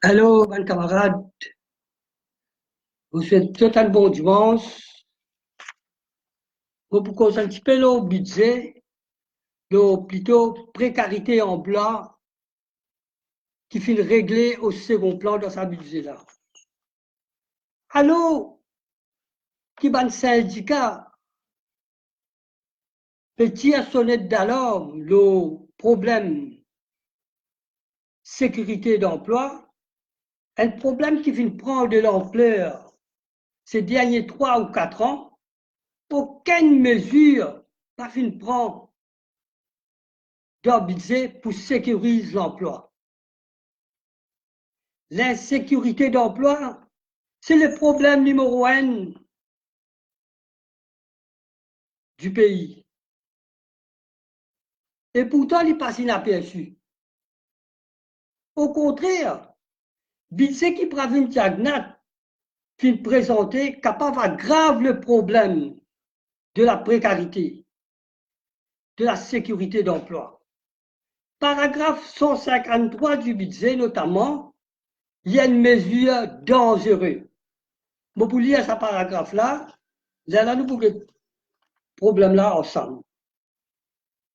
Allô, mes camarades, vous souhaite tout un bon dimanche. Vous proposez un petit peu le budget, plutôt précarité en emploi qui finit réglé au second plan dans sa budget là. Allô, qui ban syndicat, petit à sonnette d'alarme, le problème sécurité d'emploi, un problème qui finit prendre de l'ampleur ces derniers 3 ou 4 ans, aucune mesure n'a fini prendre dans le budget pour sécuriser l'emploi. L'insécurité d'emploi, c'est le problème numéro 1 du pays. Et pourtant, il passe inaperçu. Au contraire, budget qui Pravin Jagnat fin présenter capable aggrave le problème de la précarité, de la sécurité d'emploi. Paragraphe 153 du budget notamment, il y a une mesure dangereuse. Mais pour lire ce paragraphe-là, là, nous pouvons le problème-là ensemble.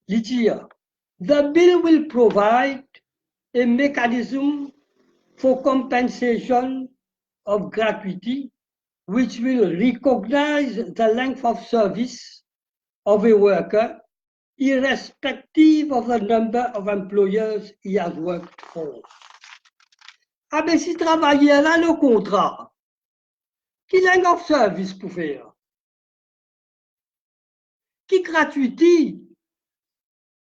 Il dit, the bill will provide a mechanism for compensation of gratuity which will recognize the length of service of a worker irrespective of the number of employers he has worked for. Ah ben si travailleur là le contrat, qui a un service pour faire, qui gratuité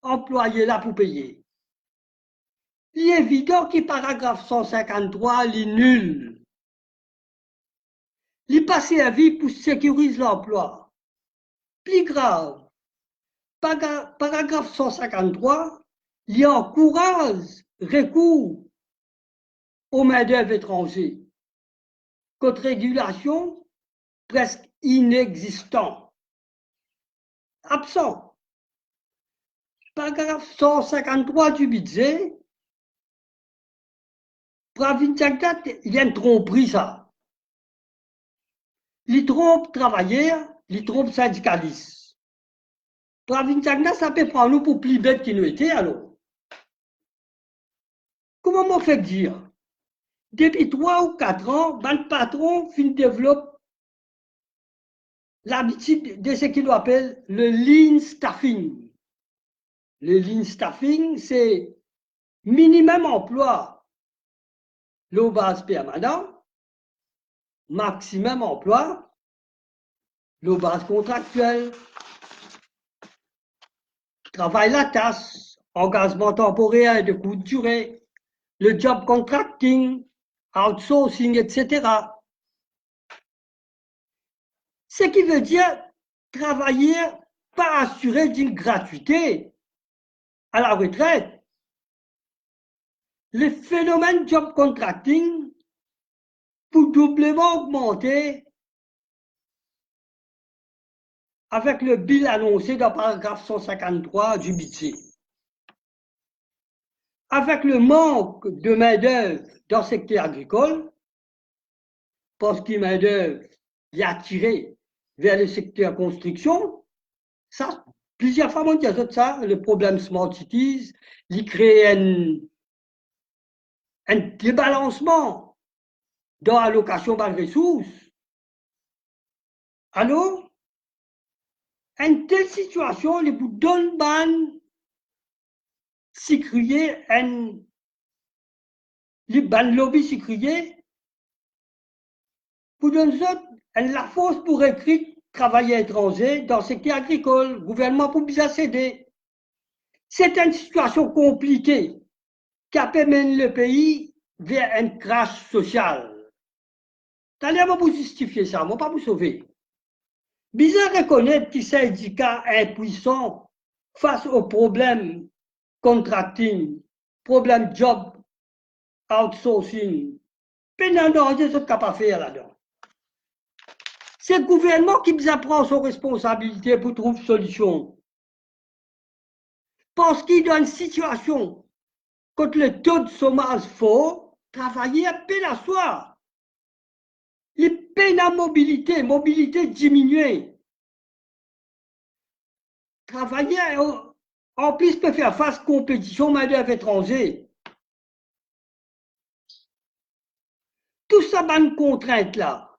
employé là pour payer. Il est évident que paragraphe 153 est nul. Il n'est pas servi pour sécuriser l'emploi. Plus grave, paragraphe 153, il encourage recours aux main-d'œuvre étrangers, contre régulation presque inexistant, absent. Paragraphe 153 du budget, Pravin Jagnat, il y a une tromperie ça. Il trompe travailleurs, il trompe syndicalistes. Pravin Jagnat, ça peut prendre nous pour plus bête qu'il nous était alors. Comment m'en fait dire? Depuis 3 ou 4 ans, le patron développe l'habitude de ce qu'il appelle le lean staffing. Le lean staffing, c'est minimum emploi, le base permanent, maximum emploi, le base contractuel, travail la tâche, engagement temporaire de courte durée, le job contracting, outsourcing, etc. Ce qui veut dire travailler pas assuré d'une gratuité à la retraite. Le phénomène job contracting pour doublement augmenter avec le bill annoncé dans le paragraphe 153 du budget. Avec le manque de main-d'œuvre dans le secteur agricole, parce que main-d'œuvre est attirée vers le secteur construction, ça, plusieurs fois, on dit ça, le problème Smart Cities, il crée un débalancement dans l'allocation des ressources. Alors, une telle situation, il vous donne si crier un lobby si crier pour donner la force pour recruter travailleurs étrangers dans le secteur agricole, le gouvernement pour bien céder. C'est une situation compliquée qui amène le pays vers un crash social. T'allez pas vous justifier ça, moi pas vous sauver. Bizarre reconnaître que les syndicats impuissants face aux problèmes contracting, problème job outsourcing, pendant danger ce qu'on pas faire là-dedans. C'est le gouvernement qui nous apprend son responsabilité pour trouver une solution. Parce qu'il y a une situation quand le taux de chômage fort, travailler à peine à soi. Il peine à mobilité, mobilité diminuée. Travailler, en plus, peut faire face à la compétition main-d'œuvre étrangère. Tout ça, bonne contrainte là.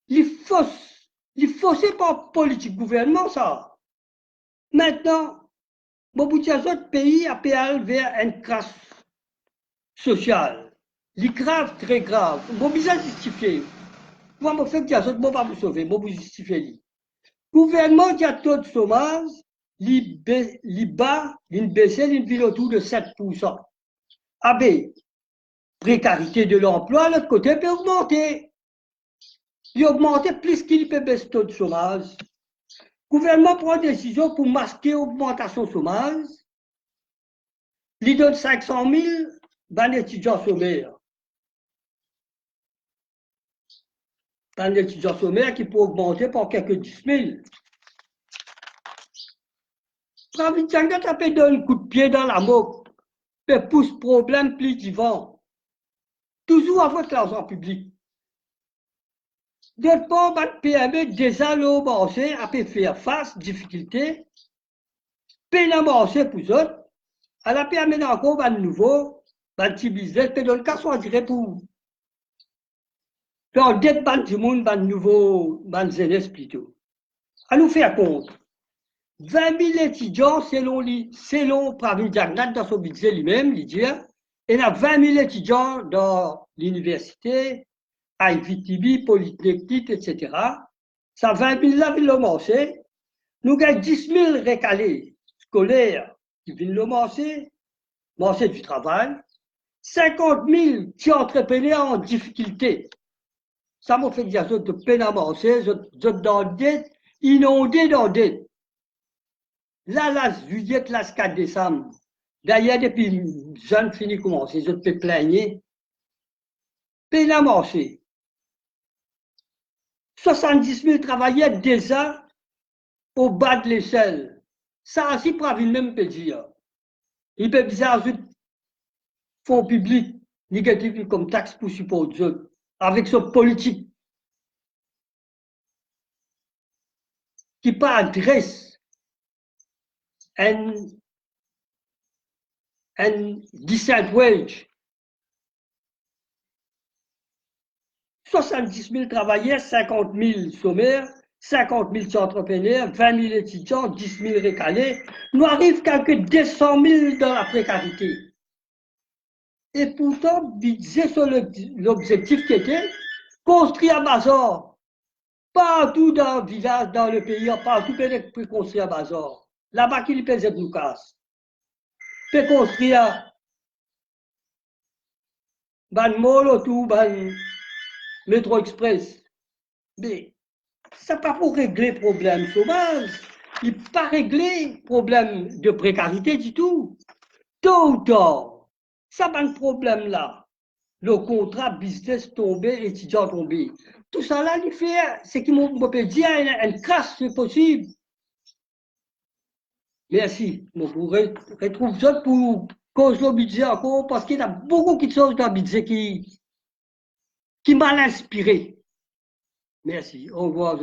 Il faut c'est pas politique gouvernement, ça. Maintenant, beaucoup d'autres pays appellent vers une crasse sociale. Les grave, très grave. Bon, bien justifié. Moi, je fais que je ne pas vous sauver, je vous justifier. Gouvernement qui a taux de chômage, il bas, il baisse, il vit autour de 7%. Ah ben, précarité de l'emploi, l'autre côté peut augmenter. Il augmente plus qu'il peut baisser le taux de chômage. Le gouvernement prend des décisions pour masquer l'augmentation du chômage. Il donne 500 000 à étudiants sommaires. Un étudiant sommaire qui peut augmenter pour quelques 10 000. Pravi Tchanga, ça peut donner un coup de pied dans la moque, peut pousser problème plus vivant. Toujours avec l'argent public. D'autre part, le PME déjà l'avancé a pu faire face aux difficultés, puis l'avancé pour eux autres, à la PME encore un nouveau, un petit business, peut donner qu'à soi dire pour. Donc, d'être ban du monde, un nouveau, ban jeunesse plutôt. À nous faire compte. 20 000 étudiants selon Pravin Jagnat dans son budget lui-même, il dit, il y a 20 000 étudiants dans l'université, IVTB, Polytechnique, etc. Ça 20 000 là, ils l'ont commencé. Nous avons 10 000 recalés scolaires qui viennent le commencer du travail. 50 000 qui entrepreneurs en difficulté. Ça m'a fait dire de peine à avancer, dans dette, inondés dans dette. Là, juillet, là, 4 décembre. D'ailleurs, depuis jeune fini commencer, je peux plaigner. Peine à avancer. 70 000 travailleurs déjà au bas de l'échelle. Ça aussi, Pravin même peut dire. Il peut dire ajouter fonds publics négatifs comme taxe pour supporter avec son politique qui pas adresse un decent wage. 70 000 travailleurs, 50 000 sommaires, 50 000 entrepreneurs, 20 000 étudiants, 10 000 récalés. Nous arrivons qu'à que 200 000 dans la précarité. Et pourtant, budget sur l'objectif qui était construire à Bazar. Partout dans le village, dans le pays, partout peut construire à Bazar. Là-bas, qui peut être nous casse. Peut construire ban mall autour, ban métro express. Mais ça pas pour régler le problème chômage. Il n'est pas réglé le problème de précarité du tout. Tôt ou tard, ça va un problème là. Le contrat business tombé, étudiant tombé. Tout ça là, il fait, c'est qu'il m'a peut dire une crasse, c'est possible. Merci. Je vous retrouve ça pour cause le budget encore, parce qu'il y a beaucoup de choses dans le budget qui m'a inspiré. Merci. Au revoir.